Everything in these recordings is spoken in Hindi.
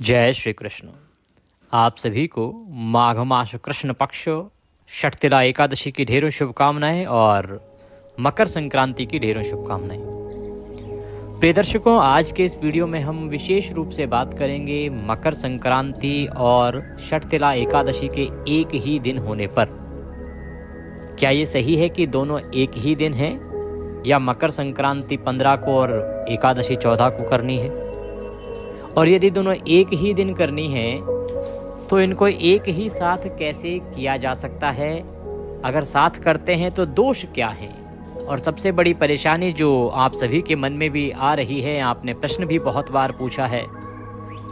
जय श्री कृष्ण। आप सभी को माघ मास कृष्ण पक्ष षटतिला एकादशी की ढेरों शुभकामनाएं और मकर संक्रांति की ढेरों शुभकामनाएं। प्रिय दर्शकों, आज के इस वीडियो में हम विशेष रूप से बात करेंगे मकर संक्रांति और षटतिला एकादशी के एक ही दिन होने पर। क्या ये सही है कि दोनों एक ही दिन है या मकर संक्रांति 15 को और एकादशी 14 को करनी है? और यदि दोनों एक ही दिन करनी है तो इनको एक ही साथ कैसे किया जा सकता है? अगर साथ करते हैं तो दोष क्या है? और सबसे बड़ी परेशानी जो आप सभी के मन में भी आ रही है, आपने प्रश्न भी बहुत बार पूछा है,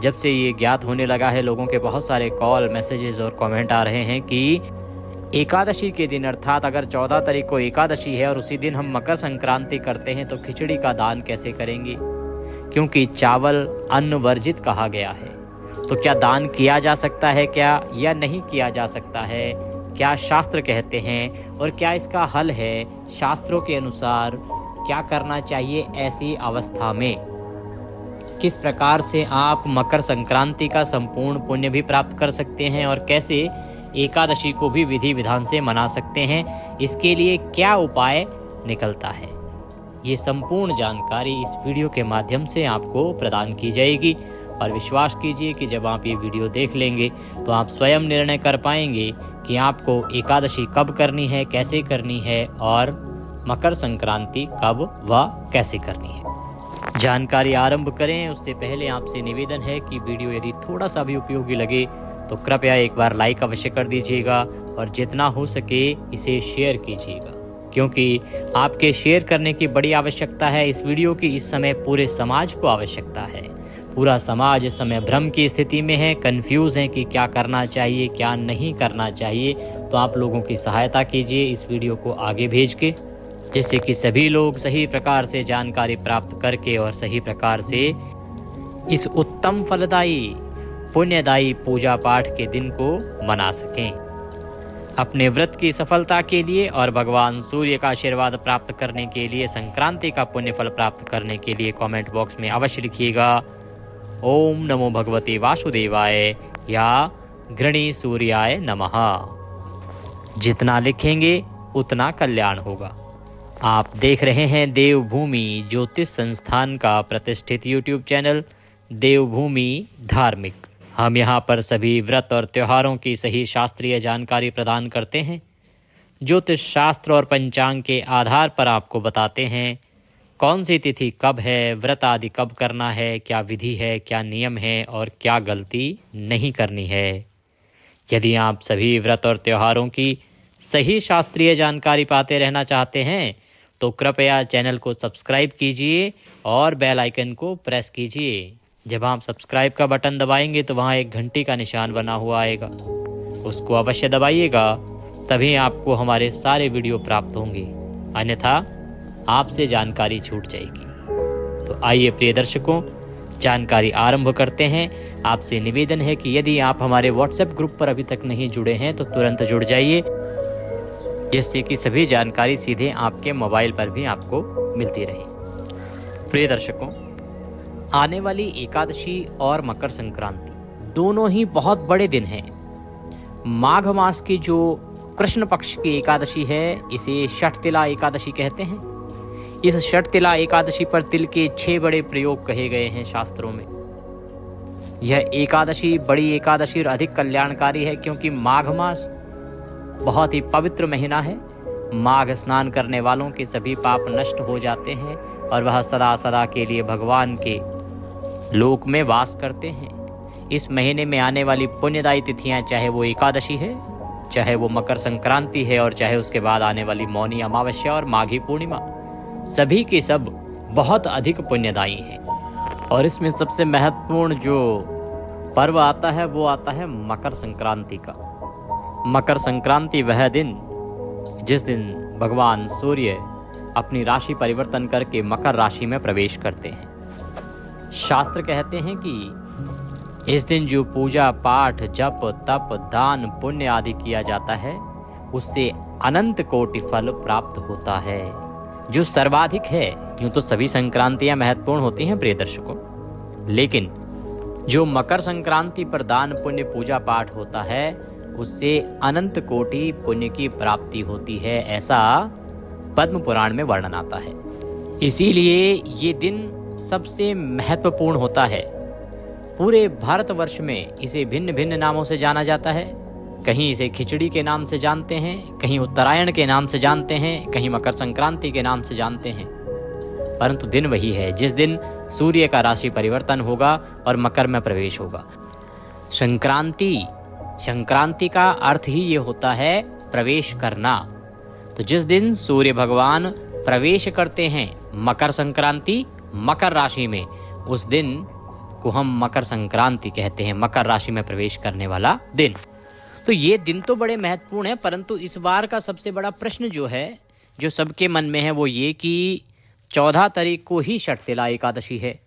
जब से ये ज्ञात होने लगा है, लोगों के बहुत सारे कॉल, मैसेजेस और कमेंट आ रहे हैं कि एकादशी के दिन अर्थात अगर 14 तारीख को एकादशी है और उसी दिन हम मकर संक्रांति करते हैं तो खिचड़ी का दान कैसे करेंगे, क्योंकि चावल अन्न वर्जित कहा गया है। तो क्या दान किया जा सकता है क्या या नहीं किया जा सकता है? क्या शास्त्र कहते हैं और क्या इसका हल है? शास्त्रों के अनुसार क्या करना चाहिए ऐसी अवस्था में? किस प्रकार से आप मकर संक्रांति का संपूर्ण पुण्य भी प्राप्त कर सकते हैं और कैसे एकादशी को भी विधि विधान से मना सकते हैं, इसके लिए क्या उपाय निकलता है, ये संपूर्ण जानकारी इस वीडियो के माध्यम से आपको प्रदान की जाएगी। और विश्वास कीजिए कि जब आप ये वीडियो देख लेंगे तो आप स्वयं निर्णय कर पाएंगे कि आपको एकादशी कब करनी है, कैसे करनी है और मकर संक्रांति कब व कैसे करनी है। जानकारी आरंभ करें उससे पहले आपसे निवेदन है कि वीडियो यदि थोड़ा सा भी उपयोगी लगे तो कृपया एक बार लाइक अवश्य कर दीजिएगा और जितना हो सके इसे शेयर कीजिएगा, क्योंकि आपके शेयर करने की बड़ी आवश्यकता है। इस वीडियो की इस समय पूरे समाज को आवश्यकता है। पूरा समाज इस समय भ्रम की स्थिति में है, कंफ्यूज है कि क्या करना चाहिए, क्या नहीं करना चाहिए। तो आप लोगों की सहायता कीजिए इस वीडियो को आगे भेज के, जिससे कि सभी लोग सही प्रकार से जानकारी प्राप्त करके और सही प्रकार से इस उत्तम फलदायी पुण्यदायी पूजा पाठ के दिन को मना सकें। अपने व्रत की सफलता के लिए और भगवान सूर्य का आशीर्वाद प्राप्त करने के लिए, संक्रांति का पुण्य फल प्राप्त करने के लिए कमेंट बॉक्स में अवश्य लिखिएगा ओम नमो भगवते वासुदेवाय या घृणी सूर्याय नमः। जितना लिखेंगे उतना कल्याण होगा। आप देख रहे हैं देवभूमि ज्योतिष संस्थान का प्रतिष्ठित यूट्यूब चैनल देवभूमि धार्मिक। हम यहाँ पर सभी व्रत और त्योहारों की सही शास्त्रीय जानकारी प्रदान करते हैं। ज्योतिष शास्त्र और पंचांग के आधार पर आपको बताते हैं कौन सी तिथि कब है, व्रत आदि कब करना है, क्या विधि है, क्या नियम है और क्या गलती नहीं करनी है। यदि आप सभी व्रत और त्योहारों की सही शास्त्रीय जानकारी पाते रहना चाहते हैं तो कृपया चैनल को सब्सक्राइब कीजिए और बेल आइकन को प्रेस कीजिए। जब आप सब्सक्राइब का बटन दबाएंगे तो वहाँ एक घंटी का निशान बना हुआ आएगा, उसको अवश्य दबाइएगा, तभी आपको हमारे सारे वीडियो प्राप्त होंगे, अन्यथा आपसे जानकारी छूट जाएगी। तो आइए प्रिय दर्शकों, जानकारी आरंभ करते हैं। आपसे निवेदन है कि यदि आप हमारे व्हाट्सएप ग्रुप पर अभी तक नहीं जुड़े हैं तो तुरंत जुड़ जाइए, जिससे कि सभी जानकारी सीधे आपके मोबाइल पर भी आपको मिलती रहे। प्रिय दर्शकों, आने वाली एकादशी और मकर संक्रांति दोनों ही बहुत बड़े दिन हैं। माघ मास की जो कृष्ण पक्ष की एकादशी है, इसे षटतिला एकादशी कहते हैं। इस षटतिला एकादशी पर तिल के 6 बड़े प्रयोग कहे गए हैं शास्त्रों में। यह एकादशी बड़ी एकादशी और अधिक कल्याणकारी है, क्योंकि माघ मास बहुत ही पवित्र महीना है। माघ स्नान करने वालों के सभी पाप नष्ट हो जाते हैं और वह सदा सदा के लिए भगवान के लोक में वास करते हैं। इस महीने में आने वाली पुण्यदायी तिथियां, चाहे वो एकादशी है, चाहे वो मकर संक्रांति है और चाहे उसके बाद आने वाली मौनी अमावस्या और माघी पूर्णिमा, सभी के सब बहुत अधिक पुण्यदायी हैं। और इसमें सबसे महत्वपूर्ण जो पर्व आता है वो आता है मकर संक्रांति का। मकर संक्रांति वह दिन जिस दिन भगवान सूर्य अपनी राशि परिवर्तन करके मकर राशि में प्रवेश करते हैं। शास्त्र कहते हैं कि इस दिन जो पूजा पाठ, जप, तप, दान, पुण्य आदि किया जाता है उससे अनंत कोटि फल प्राप्त होता है, जो सर्वाधिक है। यूँ तो सभी संक्रांतियां महत्वपूर्ण होती हैं प्रिय दर्शकों, लेकिन जो मकर संक्रांति पर दान पुण्य पूजा पाठ होता है उससे अनंत कोटि पुण्य की प्राप्ति होती है, ऐसा पद्म पुराण में वर्णन आता है। इसीलिए ये दिन सबसे महत्वपूर्ण होता है। पूरे भारतवर्ष में इसे भिन्न भिन्न नामों से जाना जाता है। कहीं इसे खिचड़ी के नाम से जानते हैं, कहीं उत्तरायण के नाम से जानते हैं, कहीं मकर संक्रांति के नाम से जानते हैं, परंतु दिन वही है जिस दिन सूर्य का राशि परिवर्तन होगा और मकर में प्रवेश होगा। संक्रांति का अर्थ ही ये होता है प्रवेश करना। तो जिस दिन सूर्य भगवान प्रवेश करते हैं मकर संक्रांति मकर राशि में, उस दिन को हम मकर संक्रांति कहते हैं, मकर राशि में प्रवेश करने वाला दिन। तो ये दिन तो बड़े महत्वपूर्ण है, परंतु इस बार का सबसे बड़ा प्रश्न जो है, जो सबके मन में है, वो ये कि 14 तारीख को ही शटतिला एकादशी है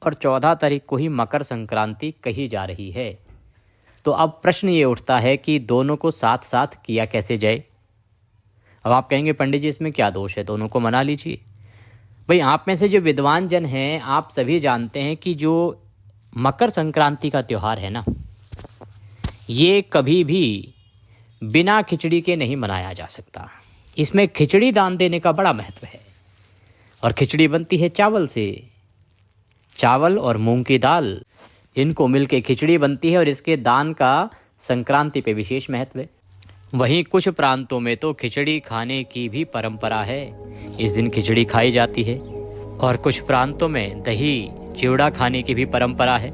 और 14 तारीख को ही मकर संक्रांति कही जा रही है। तो अब प्रश्न ये उठता है कि दोनों को साथ साथ किया कैसे जाए। अब आप कहेंगे पंडित जी इसमें क्या दोष है, दोनों को मना लीजिए। भाई आप में से जो विद्वान जन हैं, आप सभी जानते हैं कि जो मकर संक्रांति का त्यौहार है ना, ये कभी भी बिना खिचड़ी के नहीं मनाया जा सकता। इसमें खिचड़ी दान देने का बड़ा महत्व है। और खिचड़ी बनती है चावल से, चावल और मूंग की दाल, इनको मिलके खिचड़ी बनती है और इसके दान का संक्रांति पे विशेष महत्व है। वहीं कुछ प्रांतों में तो खिचड़ी खाने की भी परंपरा है, इस दिन खिचड़ी खाई जाती है। और कुछ प्रांतों में दही चिवड़ा खाने की भी परंपरा है।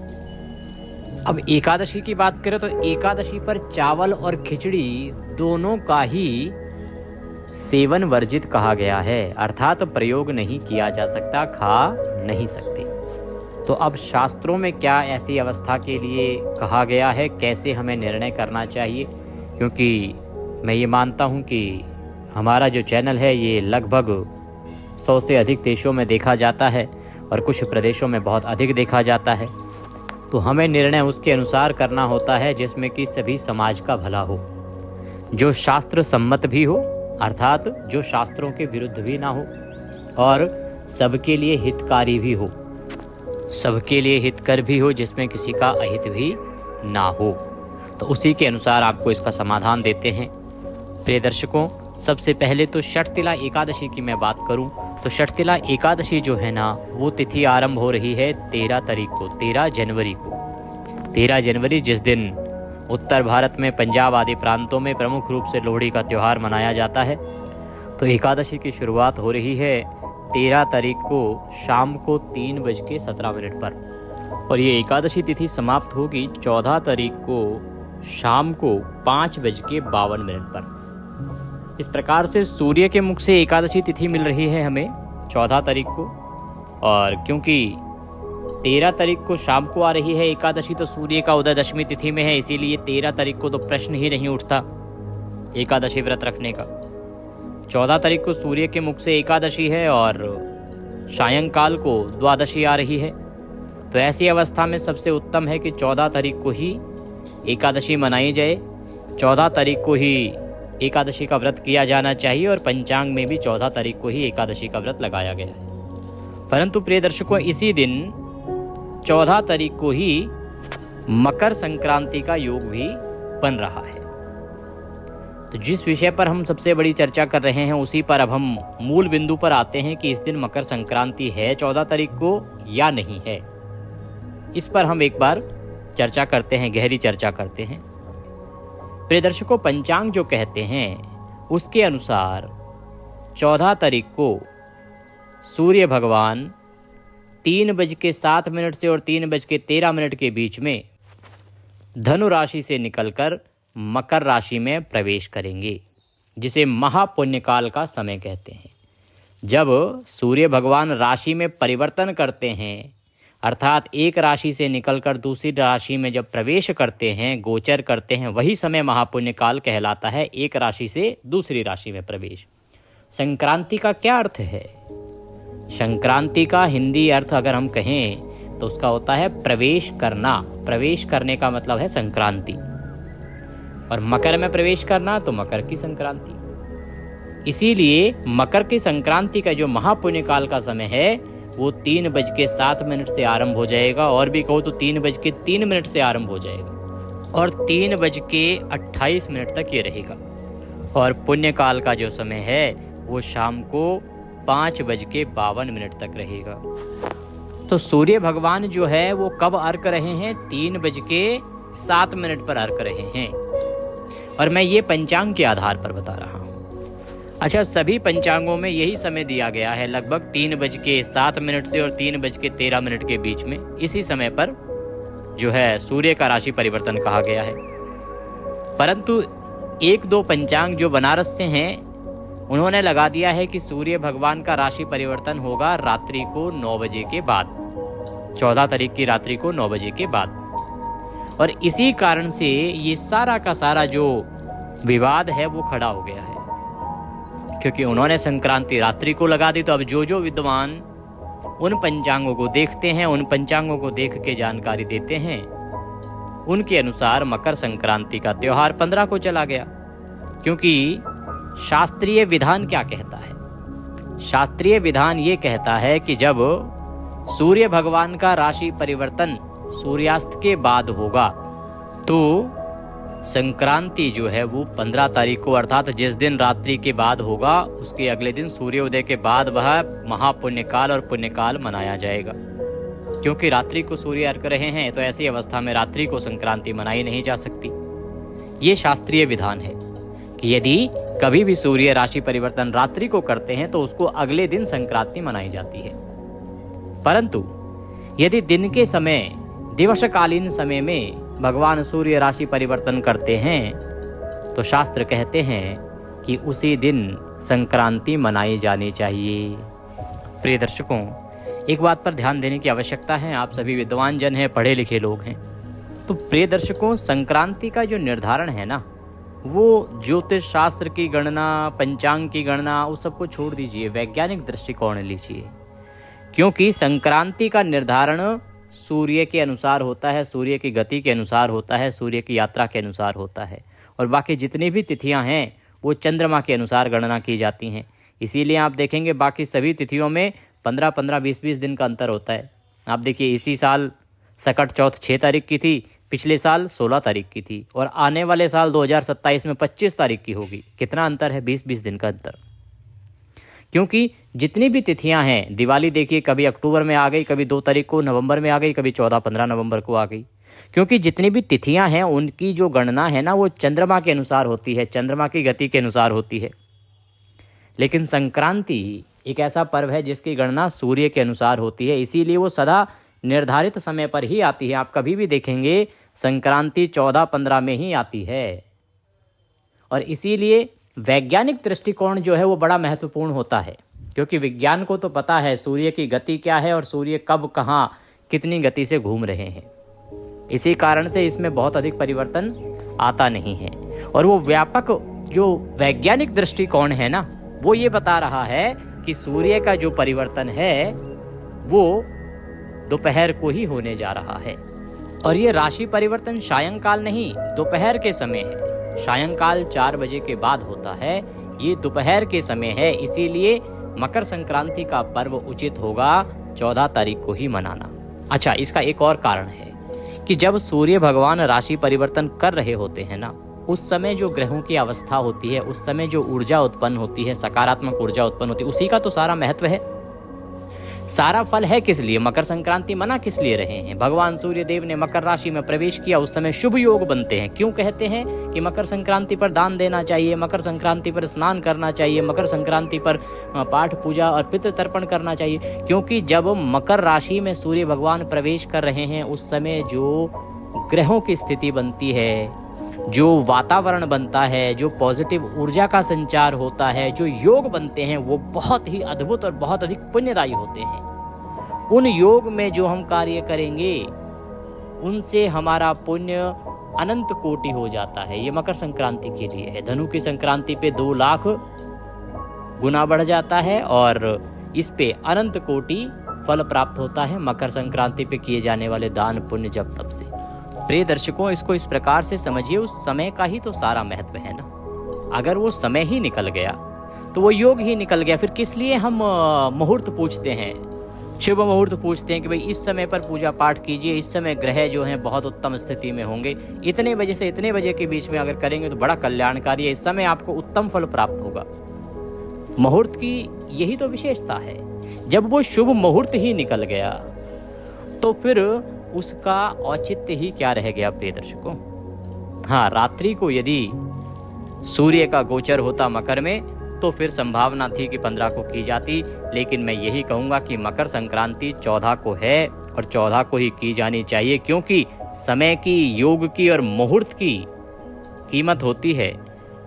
अब एकादशी की बात करें तो एकादशी पर चावल और खिचड़ी दोनों का ही सेवन वर्जित कहा गया है, अर्थात प्रयोग नहीं किया जा सकता, खा नहीं सकते। तो अब शास्त्रों में क्या ऐसी अवस्था के लिए कहा गया है, कैसे हमें निर्णय करना चाहिए? क्योंकि मैं ये मानता हूँ कि हमारा जो चैनल है ये लगभग 100 से अधिक देशों में देखा जाता है और कुछ प्रदेशों में बहुत अधिक देखा जाता है। तो हमें निर्णय उसके अनुसार करना होता है जिसमें कि सभी समाज का भला हो, जो शास्त्र सम्मत भी हो, अर्थात जो शास्त्रों के विरुद्ध भी ना हो और सबके लिए हितकारी भी हो, सबके लिए हितकर भी हो, जिसमें किसी का अहित भी ना हो। तो उसी के अनुसार आपको इसका समाधान देते हैं। प्रिय दर्शकों, सबसे पहले तो शटतिला एकादशी की मैं बात करूं तो शटतिला एकादशी जो है ना, वो तिथि आरंभ हो रही है 13 तारीख को, 13 जनवरी को। 13 जनवरी जिस दिन उत्तर भारत में पंजाब आदि प्रांतों में प्रमुख रूप से लोहड़ी का त्यौहार मनाया जाता है। तो एकादशी की शुरुआत हो रही है 13 तारीख को शाम को 3:17 पर और ये एकादशी तिथि समाप्त होगी 14 तारीख को शाम को 5:52 पर। इस प्रकार से सूर्य के मुख से एकादशी तिथि मिल रही है हमें 14 तारीख को, और क्योंकि 13 तारीख को शाम को आ रही है एकादशी, तो सूर्य का उदय दशमी तिथि में है, इसीलिए 13 तारीख को तो प्रश्न ही नहीं उठता एकादशी व्रत रखने का। 14 तारीख को सूर्य के मुख से एकादशी है और सायंकाल को द्वादशी आ रही है। तो ऐसी अवस्था में सबसे उत्तम है कि 14 तारीख को ही एकादशी मनाई जाए, 14 तारीख को ही एकादशी का व्रत किया जाना चाहिए और पंचांग में भी 14 तारीख को ही एकादशी का व्रत लगाया गया है। परंतु प्रिय दर्शकों, इसी दिन 14 तारीख को ही मकर संक्रांति का योग भी बन रहा है। तो जिस विषय पर हम सबसे बड़ी चर्चा कर रहे हैं उसी पर अब हम मूल बिंदु पर आते हैं कि इस दिन मकर संक्रांति है 14 तारीख को या नहीं है। इस पर हम एक बार चर्चा करते हैं, गहरी चर्चा करते हैं। प्रिय दर्शकों, पंचांग जो कहते हैं उसके अनुसार 14 तारीख को सूर्य भगवान 3:07 से और 3:13 के बीच में धनु राशि से निकलकर मकर राशि में प्रवेश करेंगे, जिसे महापुण्यकाल का समय कहते हैं। जब सूर्य भगवान राशि में परिवर्तन करते हैं, अर्थात एक राशि से निकलकर दूसरी राशि में जब प्रवेश करते हैं, गोचर करते हैं, वही समय महापुण्यकाल कहलाता है, एक राशि से दूसरी राशि में प्रवेश। संक्रांति का क्या अर्थ है? संक्रांति का हिंदी अर्थ अगर हम कहें तो उसका होता है प्रवेश करना। प्रवेश करने का मतलब है संक्रांति, और मकर में प्रवेश करना तो मकर की संक्रांति। इसीलिए मकर की संक्रांति का जो महापुण्यकाल का समय है वो 3:07 से आरंभ हो जाएगा, और भी कहो तो 3:03 से आरंभ हो जाएगा और 3:28 तक ये रहेगा। और पुण्यकाल का जो समय है वो शाम को 5:52 तक रहेगा। तो सूर्य भगवान जो है वो कब अर्घ रहे हैं? 3:07 पर अर्घ रहे हैं, और मैं ये पंचांग के आधार पर बता रहा हूँ। अच्छा, सभी पंचांगों में यही समय दिया गया है, लगभग 3:07 से और 3:13 के बीच में। इसी समय पर जो है सूर्य का राशि परिवर्तन कहा गया है। परंतु 1-2 पंचांग जो बनारस से हैं उन्होंने लगा दिया है कि सूर्य भगवान का राशि परिवर्तन होगा रात्रि को 9 बजे के बाद, 14 तारीख की रात्रि को 9 बजे के बाद। और इसी कारण से ये सारा का सारा जो विवाद है वो खड़ा हो गया है, क्योंकि उन्होंने संक्रांति रात्रि को लगा दी। तो अब जो विद्वान उन पंचांगों को देखते हैं, उन पंचांगों को देख के जानकारी देते हैं, उनके अनुसार मकर संक्रांति का त्योहार 15 को चला गया। क्योंकि शास्त्रीय विधान क्या कहता है? शास्त्रीय विधान ये कहता है कि जब सूर्य भगवान का राशि परिवर्तन सूर्यास्त के बाद होगा तो संक्रांति जो है वो 15 तारीख को, अर्थात जिस दिन रात्रि के बाद होगा उसके अगले दिन सूर्योदय के बाद वह महापुण्यकाल और पुण्यकाल मनाया जाएगा। क्योंकि रात्रि को सूर्य अर्घ रहे हैं तो ऐसी अवस्था में रात्रि को संक्रांति मनाई नहीं जा सकती। ये शास्त्रीय विधान है कि यदि कभी भी सूर्य राशि परिवर्तन रात्रि को करते हैं तो उसको अगले दिन संक्रांति मनाई जाती है। परंतु यदि दिन के समय, दिवसकालीन समय में भगवान सूर्य राशि परिवर्तन करते हैं तो शास्त्र कहते हैं कि उसी दिन संक्रांति मनाई जानी चाहिए। प्रिय दर्शकों, एक बात पर ध्यान देने की आवश्यकता है। आप सभी विद्वान जन हैं, पढ़े लिखे लोग हैं। तो प्रिय दर्शकों, संक्रांति का जो निर्धारण है ना, वो ज्योतिष शास्त्र की गणना, पंचांग की गणना, उस सबको छोड़ दीजिए, वैज्ञानिक दृष्टिकोण लीजिए। क्योंकि संक्रांति का निर्धारण सूर्य के अनुसार होता है, सूर्य की गति के अनुसार होता है, सूर्य की यात्रा के अनुसार होता है। और बाकी जितनी भी तिथियां हैं वो चंद्रमा के अनुसार गणना की जाती हैं। इसीलिए आप देखेंगे बाकी सभी तिथियों में 15-15, 20-20 दिन का अंतर होता है। आप देखिए, इसी साल सकट चौथ 6 तारीख की थी, पिछले साल 16 तारीख की थी, और आने वाले साल 2027 में 25 तारीख की होगी। कितना अंतर है? 20-20 दिन का अंतर। क्योंकि जितनी भी तिथियां हैं, दिवाली देखिए कभी अक्टूबर में आ गई, कभी 2 तारीख को नवंबर में आ गई, कभी 14-15 नवंबर को आ गई। क्योंकि जितनी भी तिथियां हैं उनकी जो गणना है ना वो चंद्रमा के अनुसार होती है, चंद्रमा की गति के अनुसार होती है। लेकिन संक्रांति एक ऐसा पर्व है जिसकी गणना सूर्य के अनुसार होती है, इसीलिए वो सदा निर्धारित समय पर ही आती है। आप कभी भी देखेंगे संक्रांति 14-15 में ही आती है। और इसीलिए वैज्ञानिक दृष्टिकोण जो है वो बड़ा महत्वपूर्ण होता है, क्योंकि विज्ञान को तो पता है सूर्य की गति क्या है और सूर्य कब, कहाँ, कितनी गति से घूम रहे हैं। इसी कारण से इसमें बहुत अधिक परिवर्तन आता नहीं है। और वो व्यापक जो वैज्ञानिक दृष्टिकोण है ना, वो ये बता रहा है कि सूर्य का जो परिवर्तन है वो दोपहर को ही होने जा रहा है। और ये राशि परिवर्तन सायंकाल नहीं, दोपहर के समय है। सायंकाल 4 बजे के बाद होता है, ये दोपहर के समय है। इसीलिए मकर संक्रांति का पर्व उचित होगा 14 तारीख को ही मनाना। अच्छा, इसका एक और कारण है कि जब सूर्य भगवान राशि परिवर्तन कर रहे होते हैं ना, उस समय जो ग्रहों की अवस्था होती है, उस समय जो ऊर्जा उत्पन्न होती है, सकारात्मक ऊर्जा उत्पन्न होती है, उसी का तो सारा महत्व है, सारा फल है। किस लिए मकर संक्रांति मना किस लिए रहे हैं? भगवान सूर्य देव ने मकर राशि में प्रवेश किया, उस समय शुभ योग बनते हैं। क्यों कहते हैं कि मकर संक्रांति पर दान देना चाहिए, मकर संक्रांति पर स्नान करना चाहिए, मकर संक्रांति पर पाठ पूजा और पितृ तर्पण करना चाहिए? क्योंकि जब मकर राशि में सूर्य भगवान प्रवेश कर रहे हैं उस समय जो ग्रहों की स्थिति बनती है, जो वातावरण बनता है, जो पॉजिटिव ऊर्जा का संचार होता है, जो योग बनते हैं, वो बहुत ही अद्भुत और बहुत अधिक पुण्यदायी होते हैं। उन योग में जो हम कार्य करेंगे उनसे हमारा पुण्य अनंत कोटि हो जाता है। ये मकर संक्रांति के लिए है। धनु की संक्रांति पे 2 लाख गुना बढ़ जाता है और इस पे अनंत कोटि फल प्राप्त होता है मकर संक्रांति पे किए जाने वाले दान पुण्य जप तप से। प्रिय दर्शकों, इसको इस प्रकार से समझिए, उस समय का ही तो सारा महत्व है ना। अगर वो समय ही निकल गया तो वो योग ही निकल गया। फिर किस लिए हम मुहूर्त पूछते हैं? शुभ मुहूर्त पूछते हैं कि भाई इस समय पर पूजा पाठ कीजिए, इस समय ग्रह जो हैं बहुत उत्तम स्थिति में होंगे, इतने बजे से इतने बजे के बीच में अगर करेंगे तो बड़ा कल्याणकारी है, इस समय आपको उत्तम फल प्राप्त होगा। मुहूर्त की यही तो विशेषता है। जब वो शुभ मुहूर्त ही निकल गया तो फिर उसका औचित्य ही क्या रह गया प्रिय दर्शकों। हाँ, रात्रि को यदि सूर्य का गोचर होता मकर में तो फिर संभावना थी कि 15 को की जाती, लेकिन मैं यही कहूंगा कि मकर संक्रांति 14 को है और 14 को ही की जानी चाहिए, क्योंकि समय की, योग की और मुहूर्त की कीमत होती है,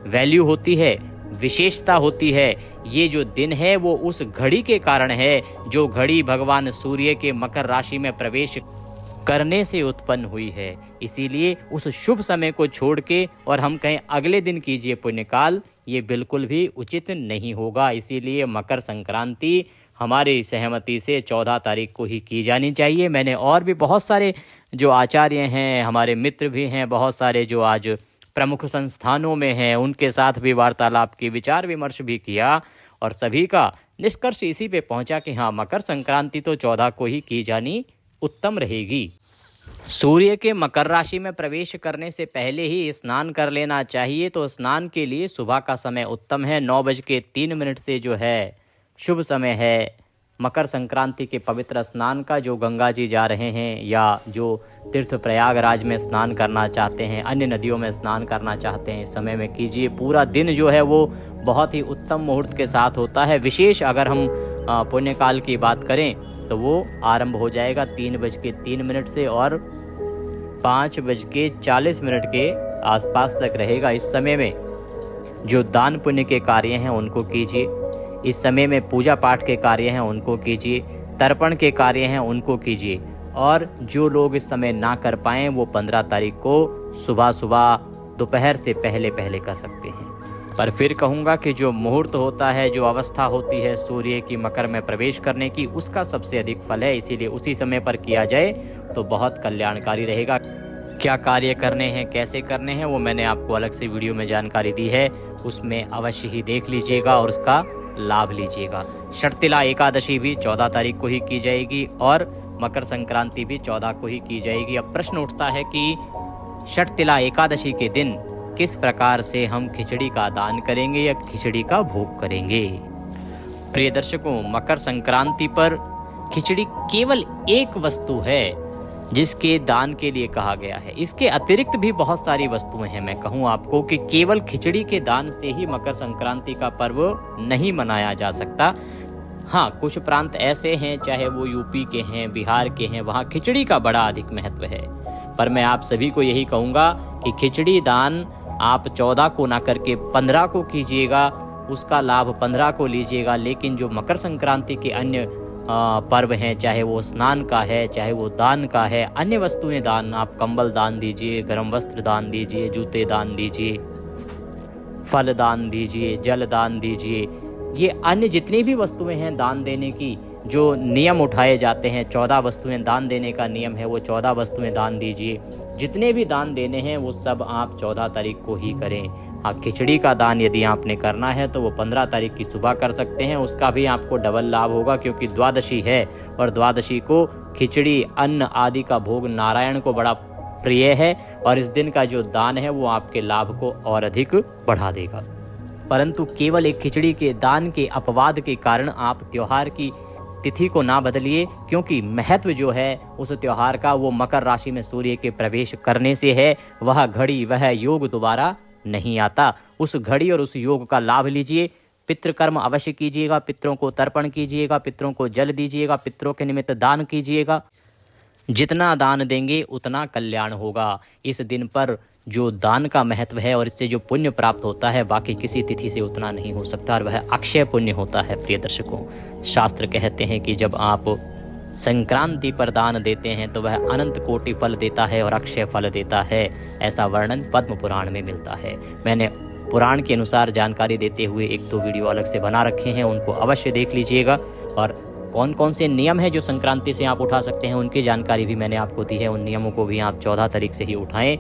वैल्यू होती है, विशेषता होती है। ये जो दिन है वो उस घड़ी के कारण है जो घड़ी भगवान सूर्य के मकर राशि में प्रवेश करने से उत्पन्न हुई है। इसीलिए उस शुभ समय को छोड़ के और हम कहें अगले दिन कीजिए पुण्यकाल, ये बिल्कुल भी उचित नहीं होगा। इसीलिए मकर संक्रांति हमारी सहमति से 14 तारीख को ही की जानी चाहिए। मैंने और भी बहुत सारे जो आचार्य हैं, हमारे मित्र भी हैं, बहुत सारे जो आज प्रमुख संस्थानों में हैं, उनके साथ भी वार्तालाप की, विचार विमर्श भी किया और सभी का निष्कर्ष इसी पे पहुंचा कि हाँ, मकर संक्रांति तो 14 को ही की जानी उत्तम रहेगी। सूर्य के मकर राशि में प्रवेश करने से पहले ही स्नान कर लेना चाहिए। तो स्नान के लिए सुबह का समय उत्तम है, 9:03 से जो है शुभ समय है मकर संक्रांति के पवित्र स्नान का। जो गंगा जी जा रहे हैं या जो तीर्थ प्रयागराज में स्नान करना चाहते हैं, अन्य नदियों में स्नान करना चाहते हैं, इस समय में कीजिए। पूरा दिन जो है वो बहुत ही उत्तम मुहूर्त के साथ होता है। विशेष अगर हम पुण्यकाल की बात करें तो वो आरंभ हो जाएगा 3:03 से और 5:40 के आसपास तक रहेगा। इस समय में जो दान पुण्य के कार्य हैं उनको कीजिए, इस समय में पूजा पाठ के कार्य हैं उनको कीजिए, तर्पण के कार्य हैं उनको कीजिए। और जो लोग इस समय ना कर पाएँ वो 15 तारीख को सुबह सुबह दोपहर से पहले पहले कर सकते हैं। पर फिर कहूँगा कि जो मुहूर्त होता है, जो अवस्था होती है सूर्य की मकर में प्रवेश करने की, उसका सबसे अधिक फल है। इसीलिए उसी समय पर किया जाए तो बहुत कल्याणकारी रहेगा। क्या कार्य करने हैं, कैसे करने हैं, वो मैंने आपको अलग से वीडियो में जानकारी दी है, उसमें अवश्य ही देख लीजिएगा और उसका लाभ लीजिएगा। षटतिला एकादशी भी 14 तारीख को ही की जाएगी और मकर संक्रांति भी 14 को ही की जाएगी। अब प्रश्न उठता है कि षटतिला एकादशी के दिन किस प्रकार से हम खिचड़ी का दान करेंगे या खिचड़ी का भोग करेंगे। प्रिय दर्शकों, मकर संक्रांति पर खिचड़ी केवल एक वस्तु है जिसके दान के लिए कहा गया है। इसके अतिरिक्त भी बहुत सारी वस्तुएं हैं। मैं कहूँ आपको कि केवल खिचड़ी के दान से ही मकर संक्रांति का पर्व नहीं मनाया जा सकता। हाँ, कुछ प्रांत ऐसे हैं, चाहे वो यूपी के हैं, बिहार के हैं, वहाँ खिचड़ी का बड़ा अधिक महत्व है। पर मैं आप सभी को यही कहूँगा कि खिचड़ी दान आप 14 को ना करके 15 को कीजिएगा, उसका लाभ 15 को लीजिएगा। लेकिन जो मकर संक्रांति के अन्य पर्व हैं, चाहे वो स्नान का है, चाहे वो दान का है, अन्य वस्तुएं दान, आप कंबल दान दीजिए, गर्म वस्त्र दान दीजिए, जूते दान दीजिए, फल दान दीजिए, जल दान दीजिए, ये अन्य जितनी भी वस्तुएं हैं दान देने की, जो नियम उठाए जाते हैं, 14 वस्तुएं दान देने का नियम है, वो 14 वस्तुएं दान दीजिए। जितने भी दान देने हैं वो सब आप 14 तारीख को ही करें। हाँ, खिचड़ी का दान यदि आपने करना है तो वो 15 तारीख की सुबह कर सकते हैं, उसका भी आपको डबल लाभ होगा, क्योंकि द्वादशी है और द्वादशी को खिचड़ी, अन्न आदि का भोग नारायण को बड़ा प्रिय है और इस दिन का जो दान है वो आपके लाभ को और अधिक बढ़ा देगा। परंतु केवल एक खिचड़ी के दान के अपवाद के कारण आप त्योहार की तिथि को ना बदलिए, क्योंकि महत्व जो है उस त्योहार का वो मकर राशि में सूर्य के प्रवेश करने से है। वह घड़ी, वह योग दोबारा नहीं आता। उस घड़ी और उस योग का लाभ लीजिए। पितृकर्म अवश्य कीजिएगा, पितरों को तर्पण कीजिएगा, पितरों को जल दीजिएगा, पितरों के निमित्त दान कीजिएगा। जितना दान देंगे उतना कल्याण होगा। इस दिन पर जो दान का महत्व है और इससे जो पुण्य प्राप्त होता है बाकी किसी तिथि से उतना नहीं हो सकता और वह अक्षय पुण्य होता है। प्रिय दर्शकों, शास्त्र कहते हैं कि जब आप संक्रांति पर दान देते हैं तो वह अनंत कोटि फल देता है और अक्षय फल देता है। ऐसा वर्णन पद्म पुराण में मिलता है। मैंने पुराण के अनुसार जानकारी देते हुए 1-2 वीडियो अलग से बना रखे हैं, उनको अवश्य देख लीजिएगा। और कौन कौन से नियम है जो संक्रांति से आप उठा सकते हैं उनकी जानकारी भी मैंने आपको दी है। उन नियमों को भी आप 14 तारीख से ही उठाएं,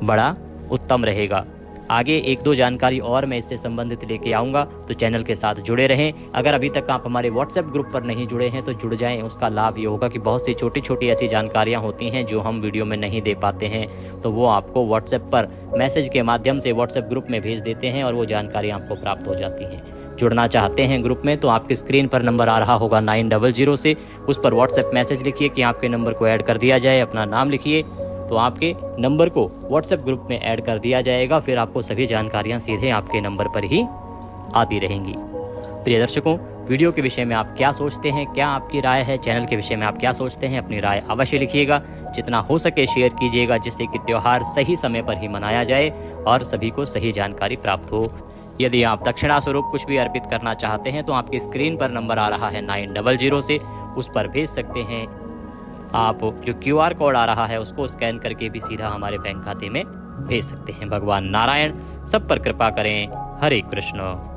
बड़ा उत्तम रहेगा। आगे 1-2 जानकारी और मैं इससे संबंधित लेके आऊँगा, तो चैनल के साथ जुड़े रहें। अगर अभी तक आप हमारे व्हाट्सएप ग्रुप पर नहीं जुड़े हैं तो जुड़ जाएं। उसका लाभ ये होगा कि बहुत सी छोटी छोटी ऐसी जानकारियाँ होती हैं जो हम वीडियो में नहीं दे पाते हैं, तो वो आपको व्हाट्सएप पर मैसेज के माध्यम से व्हाट्सएप ग्रुप में भेज देते हैं और वो जानकारी आपको प्राप्त हो जाती हैं। जुड़ना चाहते हैं ग्रुप में तो आपकी स्क्रीन पर नंबर आ रहा होगा 900 से, उस पर व्हाट्सएप मैसेज लिखिए कि आपके नंबर को ऐड कर दिया जाए, अपना नाम लिखिए, तो आपके नंबर को व्हाट्सएप ग्रुप में ऐड कर दिया जाएगा। फिर आपको सभी जानकारियां सीधे आपके नंबर पर ही आती रहेंगी। प्रिय दर्शकों, वीडियो के विषय में आप क्या सोचते हैं, क्या आपकी राय है, चैनल के विषय में आप क्या सोचते हैं, अपनी राय अवश्य लिखिएगा। जितना हो सके शेयर कीजिएगा, जिससे कि त्यौहार सही समय पर ही मनाया जाए और सभी को सही जानकारी प्राप्त हो। यदि आप दक्षिणा स्वरूप कुछ भी अर्पित करना चाहते हैं तो आपकी स्क्रीन पर नंबर आ रहा है 900 से, उस पर भेज सकते हैं। आप जो QR कोड आ रहा है उसको स्कैन करके भी सीधा हमारे बैंक खाते में भेज सकते हैं। भगवान नारायण सब पर कृपा करें। हरे कृष्ण।